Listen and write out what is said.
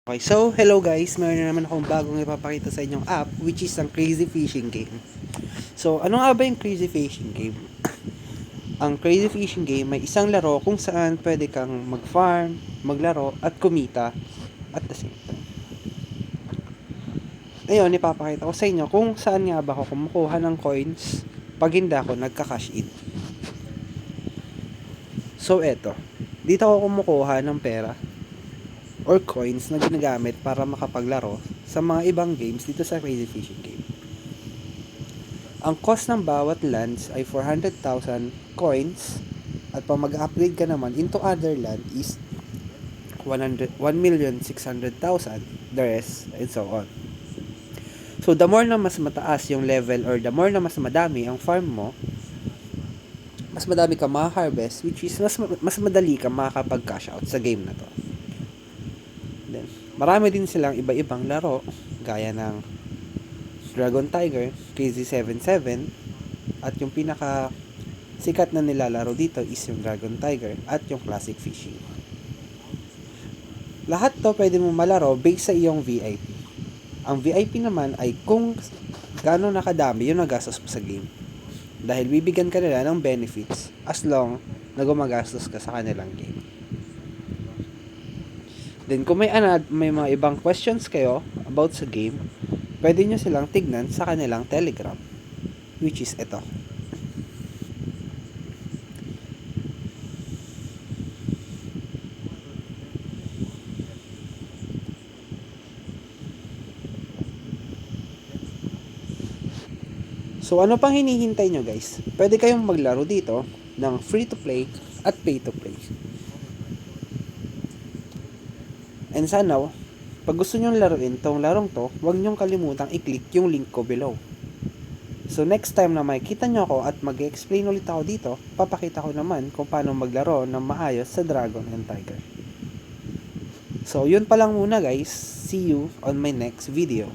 Okay, so hello guys, meron na naman akong bagong ipapakita sa inyong app which is ang Crazy Fishing Game. So ano nga ba yung Crazy Fishing Game? Ang Crazy Fishing Game may isang laro kung saan pwede kang mag-farm, maglaro at kumita at the same time. Ngayon, ipapakita ko sa inyo kung saan nga ba ako kumukuha ng coins pag hindi ako nagka-cash in. So eto, dito ako kumukuha ng pera or coins na ginagamit para makapaglaro sa mga ibang games dito sa Crazy Fishing Game. Ang cost ng bawat lands ay 400,000 coins at pag mag-upgrade ka naman into other land is 1,600,000, the rest, and so on. So, the more na mas mataas yung level or the more na mas madami ang farm mo, mas madami ka maka-harvest, which is mas madali ka makakapag-cash out sa game na to. Then, marami din silang iba-ibang laro, gaya ng Dragon Tiger, KZ77, at yung pinaka sikat na nilalaro dito is yung Dragon Tiger at yung Classic Fishing. Lahat to pwede mo malaro based sa iyong VIP. Ang VIP naman ay kung gaano nakadami yung nagastos mo sa game. Dahil bibigyan ka nila ng benefits as long na gumagastos ka sa kanilang game. Then kung may mga ibang questions kayo about sa game, pwede nyo silang tignan sa kanilang Telegram, which is ito. So ano pang hinihintay nyo guys? Pwede kayong maglaro dito ng free to play at pay to play. And sana, pag gusto nyo laruin tong larong to, huwag nyong kalimutang i-click yung link ko below. So next time na makikita nyo ako at mag-explain ulit ako dito, papakita ko naman kung paano maglaro ng maayos sa Dragon and Tiger. So yun pa lang muna guys, see you on my next video.